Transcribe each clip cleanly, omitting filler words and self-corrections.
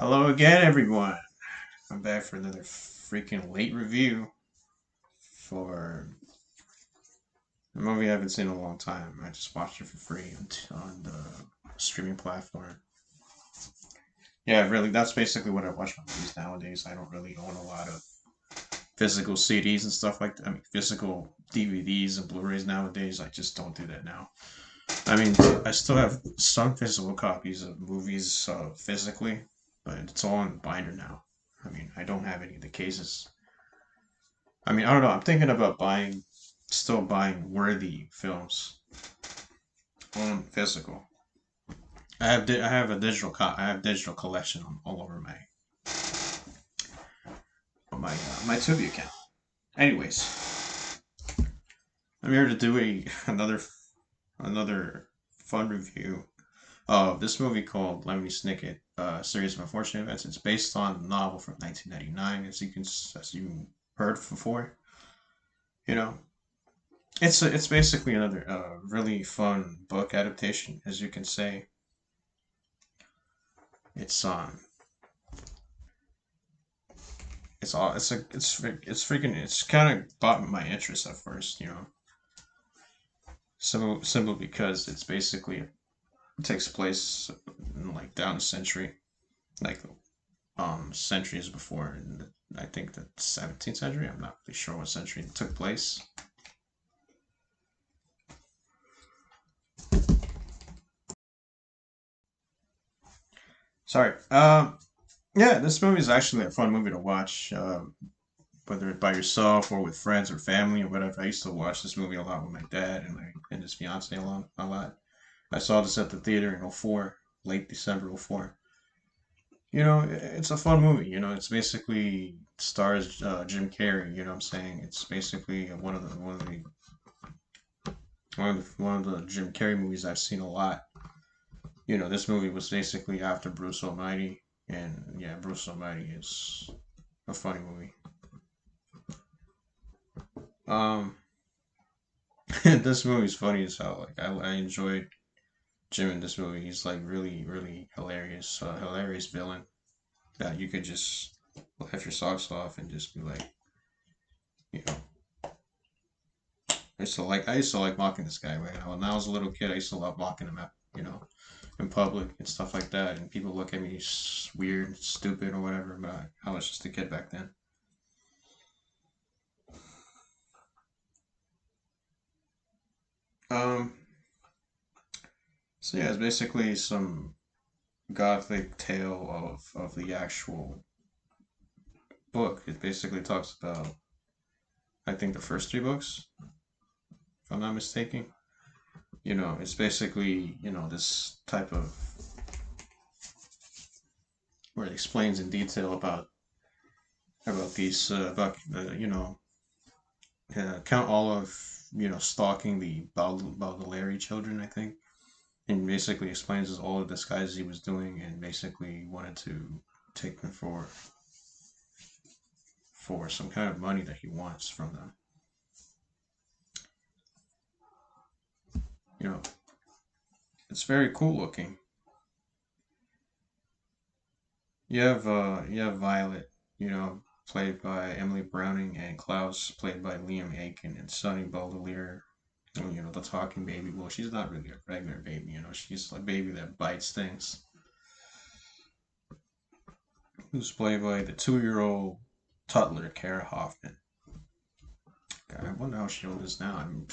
Hello again, everyone. I'm back for another freaking late review for a movie I haven't seen in a long time. I just watched it for free on the streaming platform. Yeah, really, that's basically what I watch my movies nowadays. I don't really own a lot of physical CDs and stuff like that. I mean, physical DVDs and Blu-rays nowadays. I just don't do that now. I mean, I still have some physical copies of movies physically, but it's all in binder now. I mean, I don't have any of the cases. I mean, I don't know. I'm thinking about still buying worthy films on physical. I have a I have digital collection all over my Tubi account. Anyways, I'm here to do a another fun review of this movie called Lemony Snicket, Series of Unfortunate Events. It's based on a novel from 1999, as you heard before. You know, it's basically another really fun book adaptation, as you can say. It's it's all it's freaking it's kind of caught my interest at first, simple because it's basically it takes place in, like down a century, like centuries before. I think the 17th century. I'm not really sure what century it took place. Sorry. Yeah, this movie is actually a fun movie to watch. Whether it's by yourself or with friends or family or whatever. I used to watch this movie a lot with my dad and his fiance a lot. I saw this at the theater in '04, late December '04. It's a fun movie. It's basically stars Jim Carrey. You know what I'm saying? It's basically one of the Jim Carrey movies I've seen a lot. This movie was basically after Bruce Almighty, and yeah, Bruce Almighty is a funny movie. Um, this movie's funny as hell. Like I enjoyed Jim in this movie. He's like really, really hilarious. Hilarious villain that you could just laugh your socks off and just be like, you know, I used to like mocking this guy. When I was a little kid, I used to love mocking him in public and stuff like that. And people look at me weird, stupid, or whatever. But I was just a kid back then. Um, so yeah, it's basically some gothic tale of the actual book. It basically talks about, I think, the first three books, if I'm not mistaken. It's basically, this type of where it explains in detail about these about Count Olive, stalking the Baudelaire children, I think, and basically explains all of the disguises he was doing, and basically wanted to take them for some kind of money that he wants from them. You know, it's very cool looking. You have Violet, played by Emily Browning, and Klaus, played by Liam Aiken, and Sonny Baudelaire, the talking baby. Well, she's not really a regular baby, she's a baby that bites things. Who's played by the 2-year-old toddler Kara Hoffman. God, I wonder how she old is now. I'm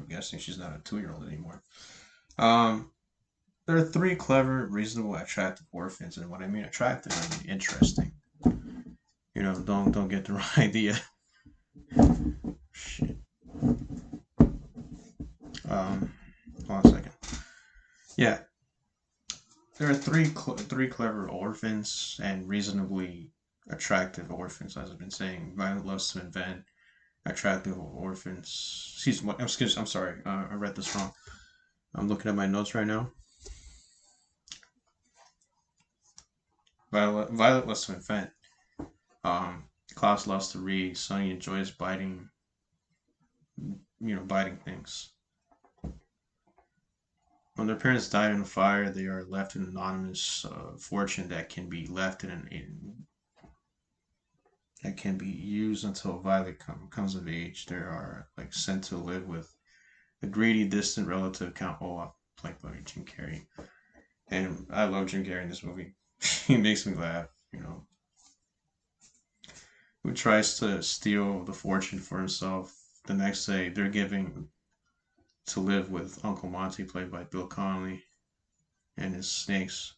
guessing she's not a 2-year-old anymore. Um, there are three clever, reasonable, attractive orphans, and what I mean attractive, I mean interesting. Don't get the wrong idea. Shit. Um, hold on a second. Yeah, there are three clever orphans and reasonably attractive orphans, as I've been saying. Violet loves to invent attractive orphans. I'm sorry. I read this wrong. I'm looking at my notes right now. Violet loves to invent. Klaus loves to read. Sonny enjoys biting things. When their parents died in a fire, they are left an anonymous fortune that can be left that can be used until Violet comes of age. They are like sent to live with a greedy, distant relative, Count Olaf, played by Jim Carrey. And I love Jim Carrey in this movie. He makes me laugh. Who tries to steal the fortune for himself. The next day, they're giving to live with Uncle Monty, played by Bill Connolly, and his snakes.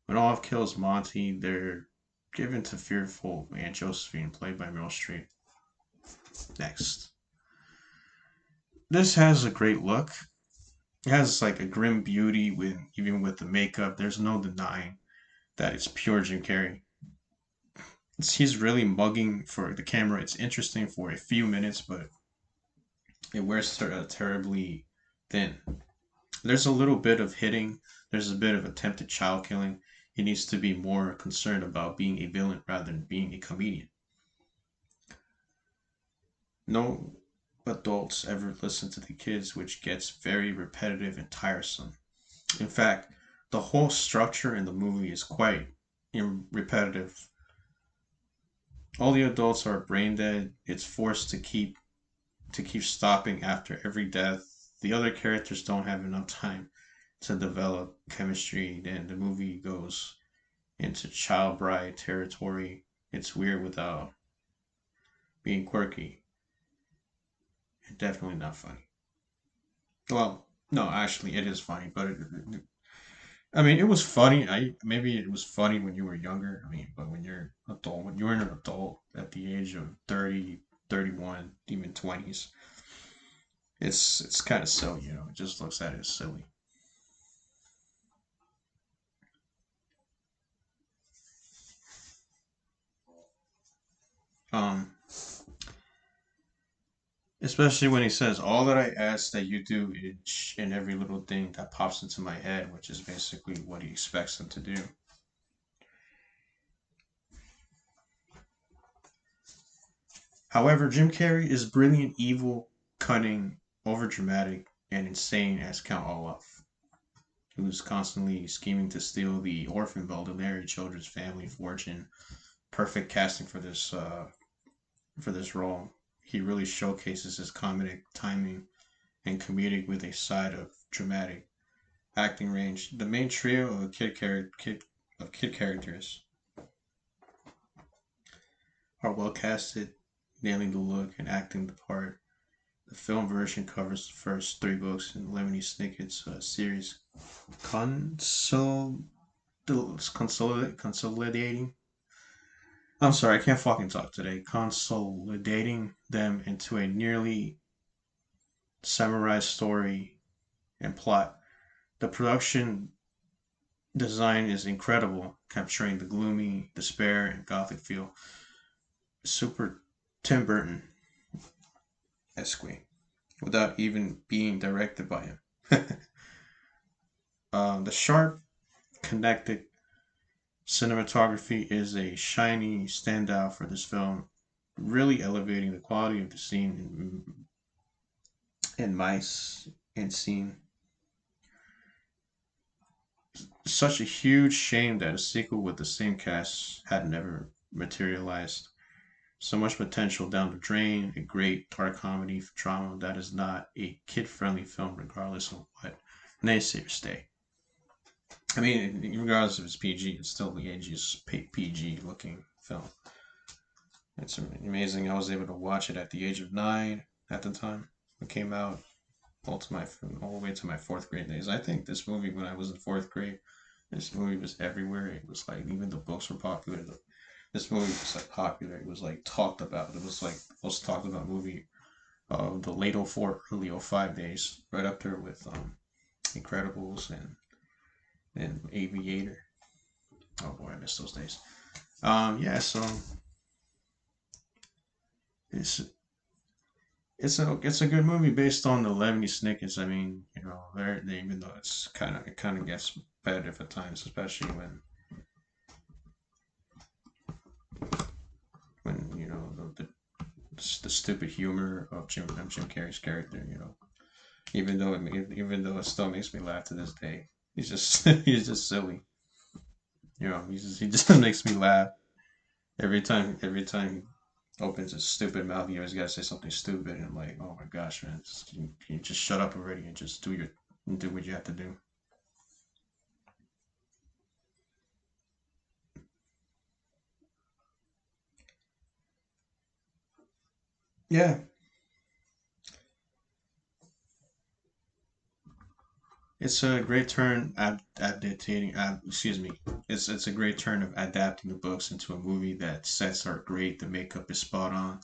When Olaf kills Monty, they're given to fearful Aunt Josephine, played by Meryl Streep. Next. This has a great look. It has like a grim beauty with even with the makeup. There's no denying that it's pure Jim Carrey. He's really mugging for the camera. It's interesting for a few minutes, but it wears terribly thin. There's a little bit of hitting. There's a bit of attempted child killing. He needs to be more concerned about being a villain rather than being a comedian. No adults ever listen to the kids, which gets very repetitive and tiresome. In fact, the whole structure in the movie is quite repetitive. All the adults are brain dead. It's forced to keep stopping after every death. The other characters don't have enough time to develop chemistry. Then the movie goes into child bride territory. It's weird without being quirky. And definitely not funny. Well, no, actually, it is funny, but I mean, it was funny. I maybe it was funny when you were younger. I mean, but when you're an adult at the age of 30, 31, even 20s, it's kind of silly. It just looks at it as silly. Um, Especially when he says, "All that I ask that you do each and every little thing that pops into my head," which is basically what he expects them to do. However, Jim Carrey is brilliant, evil, cunning, overdramatic, and insane as Count Olaf, who's constantly scheming to steal the orphan Baudelaire children's family fortune. Perfect casting for this role. He really showcases his comedic timing and comedic with a side of dramatic acting range. The main trio of kid characters are well casted, nailing the look and acting the part. The film version covers the first three books in Lemony Snicket's series, consol- consolidating. I'm sorry, I can't fucking talk today. Consolidating them into a nearly summarized story and plot. The production design is incredible, capturing the gloomy, despair, and gothic feel. Super Tim Burton esque, without even being directed by him. The sharp, connected cinematography is a shiny standout for this film, really elevating the quality of the scene and mice and scene. Such a huge shame that a sequel with the same cast had never materialized. So much potential down the drain, a great dark comedy drama that is not a kid friendly film, regardless of what naysayers say. I mean, regardless if it's PG, it's still the ageist PG looking film. It's amazing. I was able to watch it at the age of 9 at the time. It came out all the way to my fourth grade days. I think this movie, when I was in fourth grade, this movie was everywhere. It was like even the books were popular. This movie was like popular. It was like talked about. It was like the most talked about movie of the late '04, early '05 days, right up there with Incredibles and Aviator. Oh boy, I miss those days. Yeah, so it's it's a good movie based on the Lemony Snickets. I mean, even though it kind of gets repetitive at times, especially when the stupid humor of Jim Carrey's character. Even though it still makes me laugh to this day. He's just he's just silly. He just makes me laugh every time he opens his stupid mouth. He always gotta say something stupid, and I'm like, oh my gosh, man, can you just shut up already and just do what you have to do. Yeah, it's a great turn adapting. Excuse me. It's a great turn of adapting the books into a movie. That sets are great. The makeup is spot on.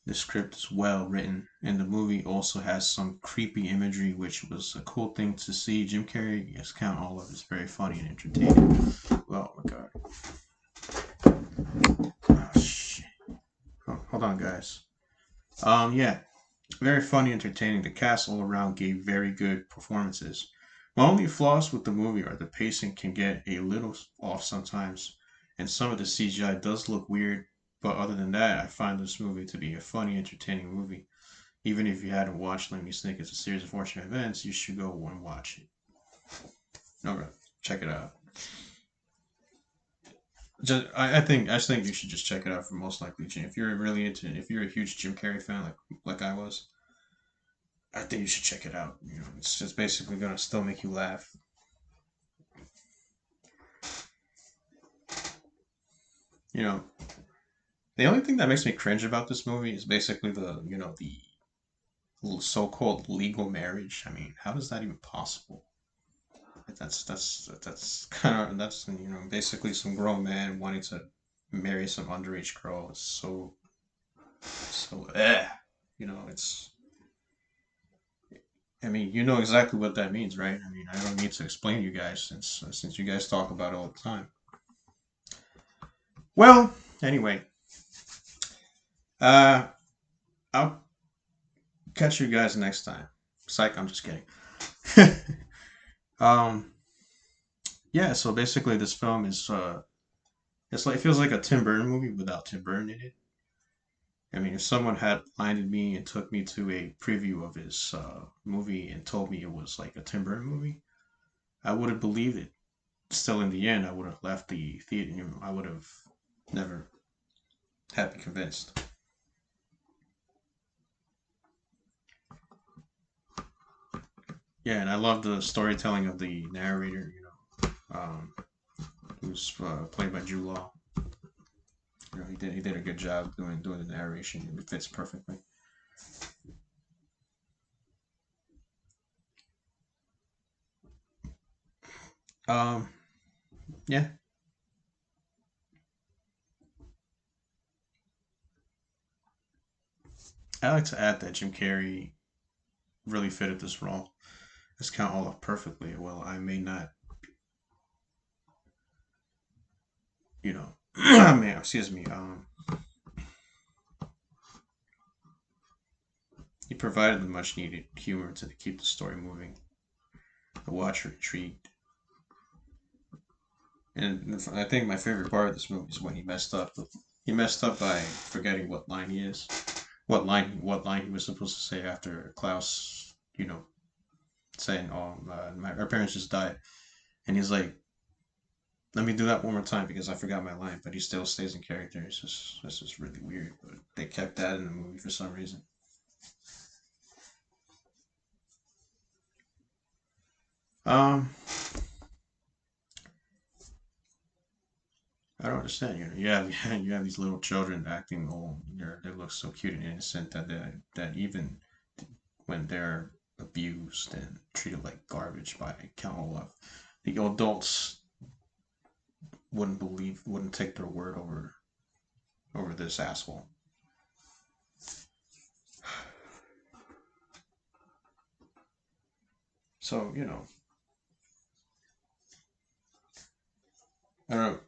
The script is well written, and the movie also has some creepy imagery, which was a cool thing to see. Jim Carrey, yes, count all of it, is very funny and entertaining. Oh my god. Oh shit. Oh, hold on, guys. Yeah, very funny, entertaining. The cast all around gave very good performances. My only flaws with the movie are the pacing can get a little off sometimes, and some of the CGI does look weird. But other than that, I find this movie to be a funny, entertaining movie. Even if you hadn't watched Lemony Snicket's A Series of Fortunate Events, you should go and watch it. Okay, check it out. I think you should just check it out for most likely Jim. If you're a huge Jim Carrey fan like I was, I think you should check it out. It's just basically gonna still make you laugh. You know, the only thing that makes me cringe about this movie is basically the so-called legal marriage. I mean, how is that even possible? That's kind of that's basically some grown man wanting to marry some underage girl. It's so it's. I mean, you know exactly what that means, right? I mean, I don't need to explain to you guys since you guys talk about it all the time. Well, anyway, uh, I'll catch you guys next time. Psych, I'm just kidding. um, yeah. So basically, this film is it feels like a Tim Burton movie without Tim Burton in it. I mean, if someone had blinded me and took me to a preview of his movie and told me it was like a Tim Burton movie, I would have believed it. Still, in the end, I would have left the theater. I would have never had been convinced. Yeah, and I love the storytelling of the narrator. Who's played by Drew Law. He did a good job doing the narration. It fits perfectly. Um, yeah, I like to add that Jim Carrey really fitted this role. It's kind of all off perfectly. Well, I may not, I mean, excuse me. He provided the much needed humor to keep the story moving. The watcher intrigued. And I think my favorite part of this movie is when he messed up. He messed up by forgetting what line he is, what line he was supposed to say after Klaus, saying, "Oh, our parents just died," and he's like, "Let me do that one more time because I forgot my line," but he still stays in character. It's just really weird, but they kept that in the movie for some reason. Um, I don't understand. You have these little children acting all they look so cute and innocent that even when they're abused and treated like garbage by Count Olaf, the adults wouldn't take their word over this asshole. So I don't know.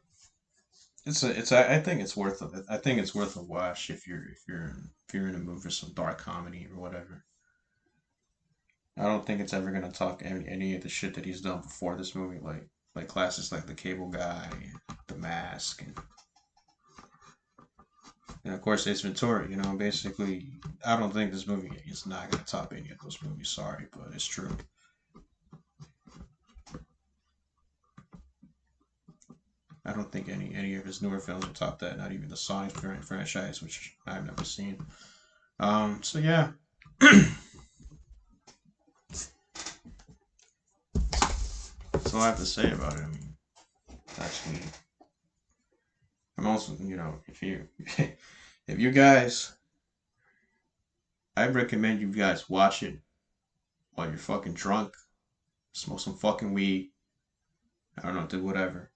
I think it's worth it. I think it's worth a watch if you're in a mood for some dark comedy or whatever. I don't think it's ever gonna talk any of the shit that he's done before this movie, like classics like The Cable Guy, The Mask, and And of course, Ace Ventura. You know, basically, I don't think this movie is not gonna top any of those movies. Sorry, but it's true. I don't think any of his newer films will top that. Not even the Sonic franchise, which I've never seen. So yeah. That's all I have to say about it. I mean, actually, I'm also, you know, if you, if you guys, I recommend you guys watch it while you're fucking drunk, smoke some fucking weed. I don't know, do whatever,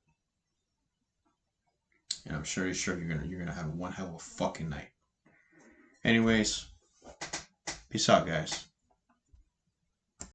and I'm sure you're gonna have one hell of a fucking night. Anyways, peace out, guys.